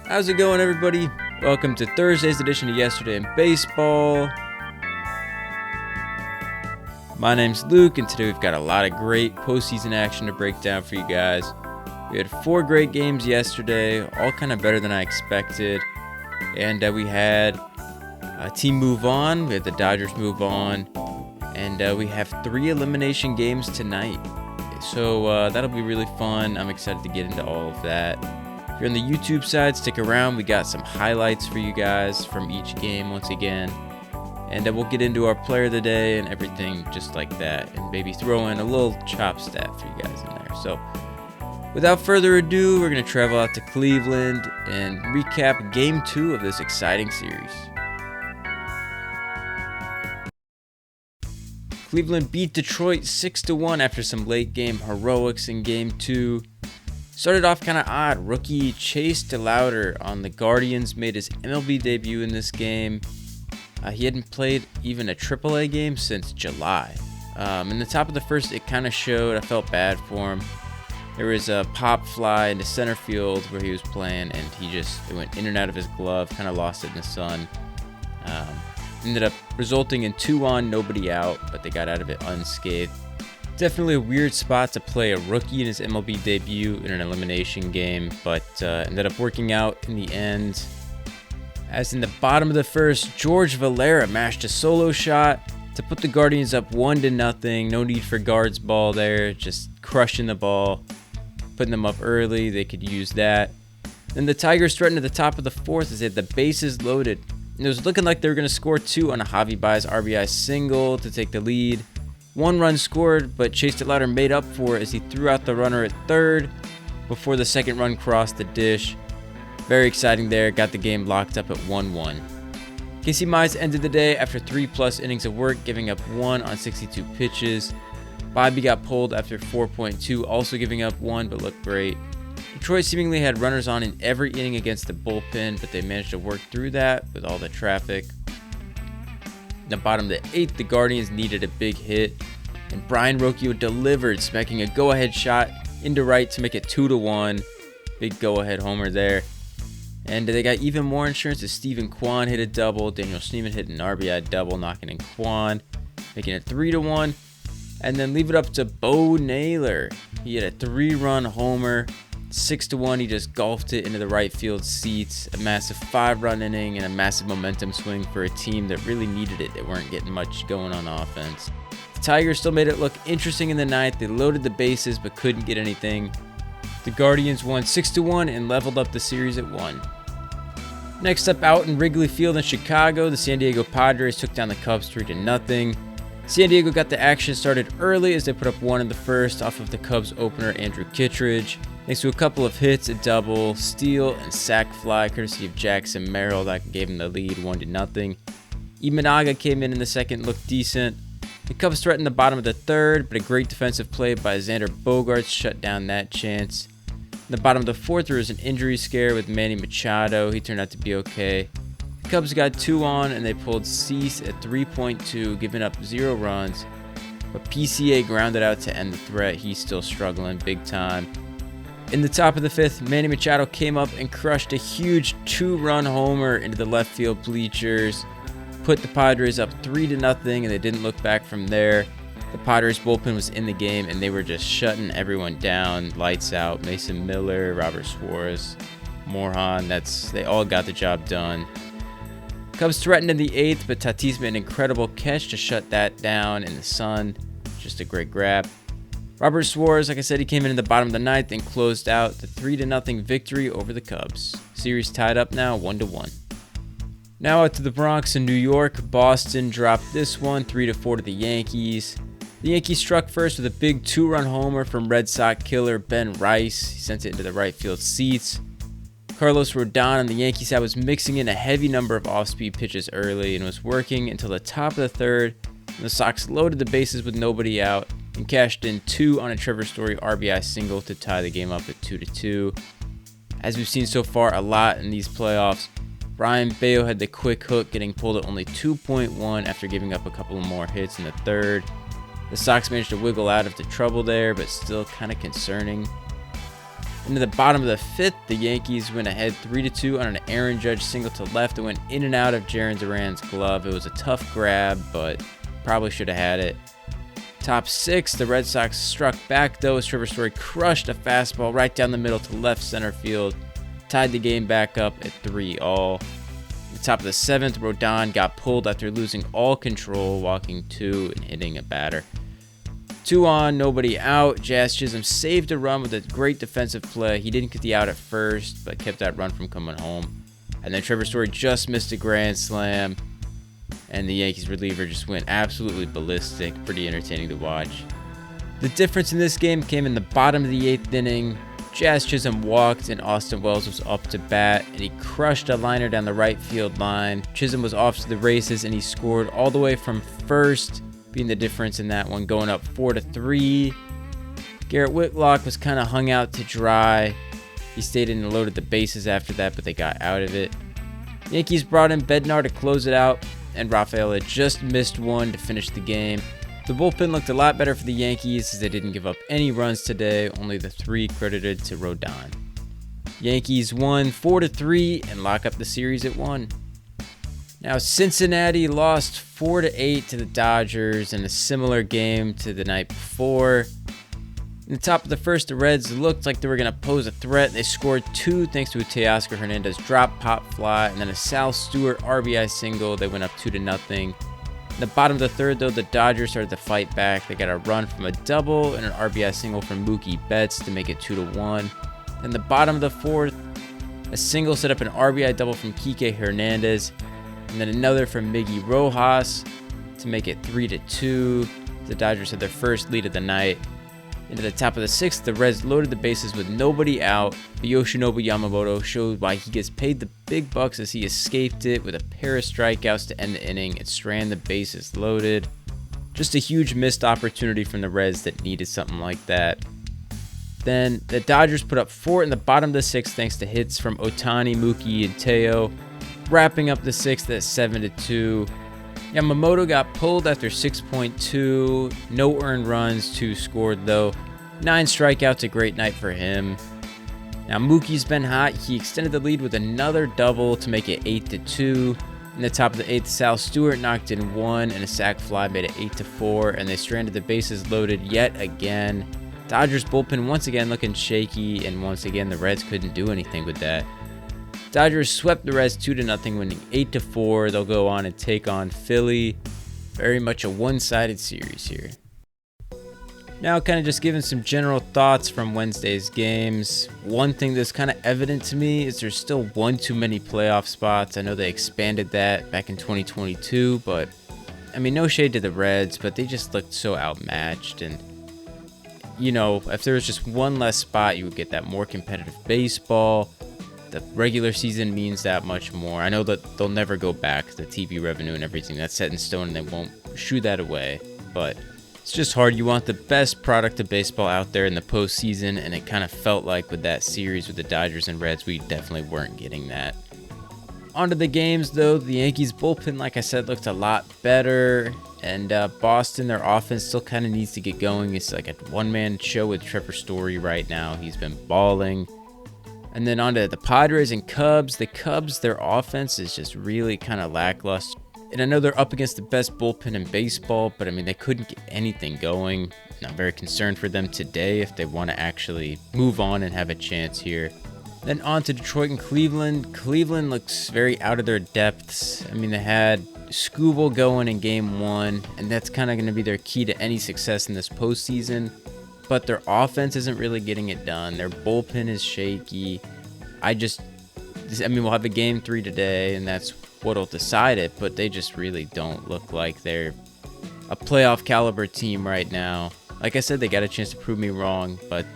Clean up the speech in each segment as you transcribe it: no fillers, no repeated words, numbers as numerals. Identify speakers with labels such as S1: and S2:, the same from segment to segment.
S1: How's it going, everybody? Welcome to Thursday's edition of Yesterday in Baseball. My name's Luke, and today we've got a lot of great postseason action to break down for you guys. We had 4 great games yesterday, all kind of better than I expected. And we had a team move on, we had the Dodgers move on, and we have 3 elimination games tonight. So that'll be really fun. I'm excited to get into all of that. If you're on the YouTube side, stick around. We got some highlights for you guys from each game once again. And we'll get into our player of the day and everything just like that. And maybe throw in a little chop stat for you guys in there. So without further ado, we're going to travel out to Cleveland and recap Game 2 of this exciting series. Cleveland beat Detroit 6-1 after some late game heroics in Game 2. Started off kind of odd. Rookie Chase DeLauter on the Guardians made his MLB debut in this game. He hadn't played even a AAA game since July. In the top of the first, it kind of showed. I felt bad for him. There was a pop fly into center field where he was playing, and it went in and out of his glove, kind of lost it in the sun. Ended up resulting in 2 on, nobody out, but they got out of it unscathed. Definitely a weird spot to play a rookie in his MLB debut in an elimination game, but ended up working out in the end. As in the bottom of the first, George Valera mashed a solo shot to put the Guardians up 1-0. No need for guards ball there, just crushing the ball, putting them up early. They could use that. Then the Tigers threatened at the top of the fourth as they had the bases loaded. And it was looking like they were going to score 2 on a Javi Baez RBI single to take the lead. 1 run scored, but Chase DeLauter made up for it as he threw out the runner at third before the second run crossed the dish. Very exciting there, got the game locked up at 1-1. Casey Mize ended the day after 3+ innings of work, giving up 1 on 62 pitches. Bobby got pulled after 4.2, also giving up 1, but looked great. Detroit seemingly had runners on in every inning against the bullpen, but they managed to work through that with all the traffic. In the bottom of the 8th, the Guardians needed a big hit, and Brian Rocchio delivered, smacking a go-ahead shot into right to make it 2-1. Big go-ahead homer there. And they got even more insurance as Steven Kwan hit a double, Daniel Schneemann hit an RBI double, knocking in Kwan, making it 3-1. And then leave it up to Bo Naylor. He had a 3-run homer, 6-1. He just golfed it into the right field seats. A massive 5-run inning and a massive momentum swing for a team that really needed it. They weren't getting much going on offense. The Tigers still made it look interesting in the 9th. They loaded the bases but couldn't get anything. The Guardians won 6-1 and leveled up the series at 1. Next up, out in Wrigley Field in Chicago, the San Diego Padres took down the Cubs 3-0. San Diego got the action started early as they put up 1 in the first off of the Cubs opener Andrew Kittredge. Thanks to a couple of hits, a double, steal, and sac fly courtesy of Jackson Merrill that gave him the lead 1-0. Imanaga came in the second, looked decent. The Cubs threatened the bottom of the third, but a great defensive play by Xander Bogaerts shut down that chance. In the bottom of the fourth, there was an injury scare with Manny Machado. He turned out to be okay. The Cubs got 2 on, and they pulled Cease at 3.2, giving up 0 runs. But PCA grounded out to end the threat. He's still struggling big time. In the top of the 5th, Manny Machado came up and crushed a huge 2-run homer into the left field bleachers. Put the Padres up 3-0, and they didn't look back from there. The Padres bullpen was in the game, and they were just shutting everyone down. Lights out. Mason Miller, Robert Suarez, Morejon. They all got the job done. Cubs threatened in the 8th, but Tatis made an incredible catch to shut that down in the sun. Just a great grab. Robert Suarez, like I said, he came in the bottom of the 9th and closed out the 3-0 victory over the Cubs. Series tied up now 1-1. Now out to the Bronx in New York. Boston dropped this one 3-4 to the Yankees. The Yankees struck first with a big 2-run homer from Red Sox killer Ben Rice. He sent it into the right field seats. Carlos Rodon on the Yankee side was mixing in a heavy number of off-speed pitches early and was working until the top of the third. And the Sox loaded the bases with nobody out and cashed in 2 on a Trevor Story RBI single to tie the game up at 2-2. As we've seen so far a lot in these playoffs, Brian Bayo had the quick hook, getting pulled at only 2.1 after giving up a couple more hits in the third. The Sox managed to wiggle out of the trouble there, but still kind of concerning. Into the bottom of the 5th, the Yankees went ahead 3-2 on an Aaron Judge single to left that went in and out of Jarren Duran's glove. It was a tough grab, but probably should have had it. Top 6, the Red Sox struck back though as Trevor Story crushed a fastball right down the middle to left center field, tied the game back up at 3-all. The top of the 7th, Rodon got pulled after losing all control, walking 2 and hitting a batter. 2 on, nobody out. Jazz Chisholm saved a run with a great defensive play. He didn't get the out at first, but kept that run from coming home. And then Trevor Story just missed a grand slam, and the Yankees reliever just went absolutely ballistic. Pretty entertaining to watch. The difference in this game came in the bottom of the 8th inning. Jazz Chisholm walked, and Austin Wells was up to bat, and he crushed a liner down the right field line. Chisholm was off to the races, and he scored all the way from first, being the difference in that one, going up 4-3. Garrett Whitlock was kind of hung out to dry. He stayed in and loaded the bases after that, but they got out of it. Yankees brought in Bednar to close it out, and Rafael had just missed one to finish the game. The bullpen looked a lot better for the Yankees as they didn't give up any runs today, only the 3 credited to Rodon. Yankees won 4-3 and lock up the series at 1. Now, Cincinnati lost 4-8 to the Dodgers in a similar game to the night before. In the top of the first, the Reds looked like they were going to pose a threat. They scored 2 thanks to a Teoscar Hernandez drop pop fly and then a Sal Stewart RBI single. They went up 2-0. In the bottom of the 3rd, though, the Dodgers started to fight back. They got a run from a double and an RBI single from Mookie Betts to make it 2-1. In the bottom of the 4th, a single set up an RBI double from Kike Hernandez, and then another from Miggy Rojas to make it 3-2. The Dodgers had their first lead of the night. Into the top of the 6th, the Reds loaded the bases with nobody out. But Yoshinobu Yamamoto showed why he gets paid the big bucks as he escaped it with a pair of strikeouts to end the inning and strand the bases loaded. Just a huge missed opportunity from the Reds that needed something like that. Then the Dodgers put up 4 in the bottom of the 6th thanks to hits from Ohtani, Mookie, and Teo, wrapping up the 6th at 7-2. Yamamoto got pulled after 6.2, no earned runs, 2 scored though. 9 strikeouts, a great night for him. Now Mookie's been hot. He extended the lead with another double to make it 8-2. In the top of the 8th, Sal Stewart knocked in 1 and a sac fly made it 8-4, and they stranded the bases loaded yet again. Dodgers bullpen once again looking shaky, and once again the Reds couldn't do anything with that. Dodgers swept the Reds 2-0, winning 8-4. They'll go on and take on Philly. Very much a one-sided series here. Now, kind of just giving some general thoughts from Wednesday's games. One thing that's kind of evident to me is there's still one too many playoff spots. I know they expanded that back in 2022, but I mean, no shade to the Reds, but they just looked so outmatched. And, you know, if there was just one less spot, you would get that more competitive baseball. The regular season means that much more. I know that they'll never go back. The TV revenue and everything, that's set in stone, and they won't shoo that away. But it's just hard. You want the best product of baseball out there in the postseason, and it kind of felt like with that series with the Dodgers and Reds, we definitely weren't getting that. On to the games, though. The Yankees bullpen, like I said, looked a lot better. And Boston, their offense still kind of needs to get going. It's like a one-man show with Trevor Story right now. He's been balling. And then on to the Padres and Cubs. The Cubs, their offense is just really kind of lackluster. And I know they're up against the best bullpen in baseball, but I mean, they couldn't get anything going. I'm very concerned for them today if they want to actually move on and have a chance here. Then on to Detroit and Cleveland. Cleveland looks very out of their depths. I mean, they had Skubal going in game 1, and that's kind of going to be their key to any success in this postseason. But their offense isn't really getting it done. Their bullpen is shaky. We'll have a game 3 today, and that's what'll decide it. But they just really don't look like they're a playoff caliber team right now. Like I said, they got a chance to prove me wrong, but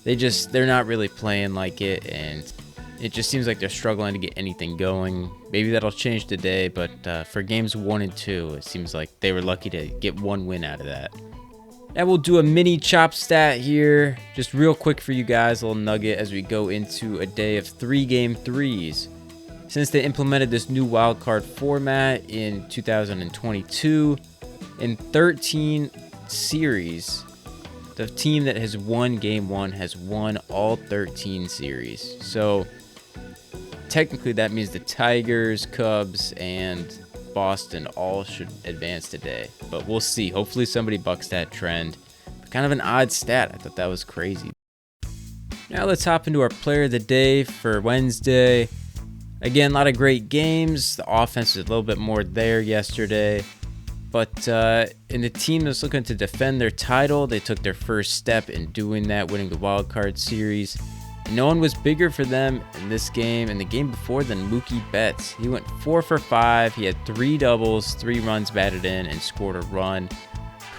S1: they're not really playing like it, and it just seems like they're struggling to get anything going. Maybe that'll change today, but for games 1 and 2, it seems like they were lucky to get one win out of that. Now we'll do a mini chop stat here, just real quick for you guys, a little nugget as we go into a day of 3 game 3s. Since they implemented this new wildcard format in 2022, in 13 series, the team that has won game 1 has won all 13 series. So technically that means the Tigers, Cubs, and Boston all should advance today. But we'll see. Hopefully somebody bucks that trend. But kind of an odd stat. I thought that was crazy. Now let's hop into our player of the day for Wednesday. Again, a lot of great games. The offense was a little bit more there yesterday. But in the team that's looking to defend their title, they took their first step in doing that, winning the Wildcard series. And no one was bigger for them in this game and the game before than Mookie Betts. He went 4 for 5. He had 3 doubles, 3 runs batted in, and scored a run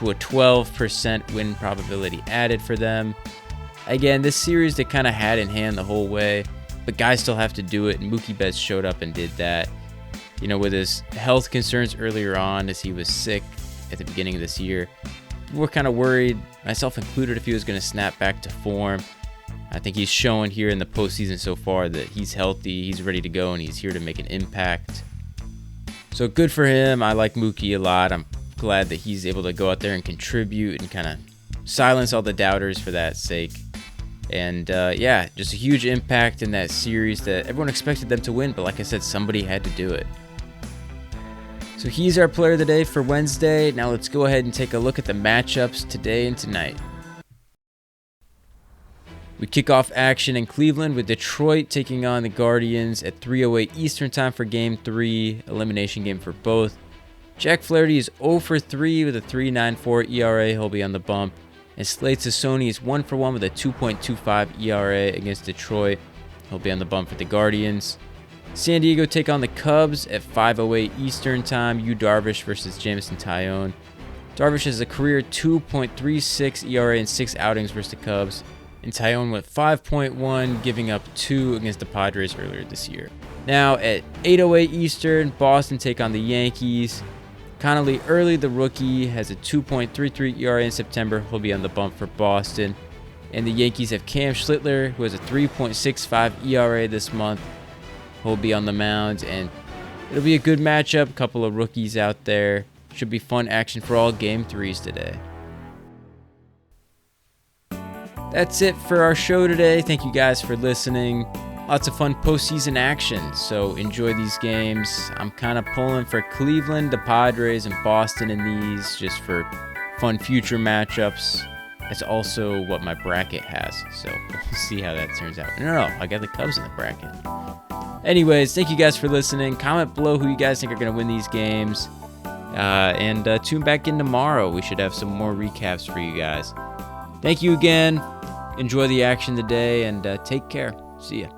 S1: to a 12% win probability added for them. Again, this series they kind of had in hand the whole way, but guys still have to do it, and Mookie Betts showed up and did that. You know, with his health concerns earlier on as he was sick at the beginning of this year, we're kind of worried, myself included, if he was going to snap back to form. I think he's shown here in the postseason so far that he's healthy, he's ready to go, and he's here to make an impact. So good for him. I like Mookie a lot. I'm glad that he's able to go out there and contribute and kind of silence all the doubters for that sake. And yeah, just a huge impact in that series that everyone expected them to win, but like I said, somebody had to do it. So he's our player of the day for Wednesday. Now let's go ahead and take a look at the matchups today and tonight. We kick off action in Cleveland with Detroit taking on the Guardians at 3:08 Eastern Time for Game 3, elimination game for both. Jack Flaherty is 0 for 3 with a 3.94 ERA. He'll be on the bump. And Slade Sassoni is 1 for 1 with a 2.25 ERA against Detroit. He'll be on the bump for the Guardians. San Diego take on the Cubs at 5:08 Eastern Time. Yu Darvish versus Jameson Taillon. Darvish has a career 2.36 ERA in 6 outings versus the Cubs. And Taillon went 5.1, giving up 2 against the Padres earlier this year. Now at 8:08 Eastern, Boston take on the Yankees. Connolly Early, the rookie, has a 2.33 ERA in September. He'll be on the bump for Boston. And the Yankees have Cam Schlittler, who has a 3.65 ERA this month. He'll be on the mound, and it'll be a good matchup. A couple of rookies out there. Should be fun action for all Game 3s today. That's it for our show today. Thank you guys for listening. Lots of fun postseason action, so enjoy these games. I'm kind of pulling for Cleveland, the Padres, and Boston in these just for fun future matchups. That's also what my bracket has, so we'll see how that turns out. No, I got the Cubs in the bracket. Anyways, thank you guys for listening. Comment below who you guys think are going to win these games. And tune back in tomorrow. We should have some more recaps for you guys. Thank you again. Enjoy the action today, and take care. See ya.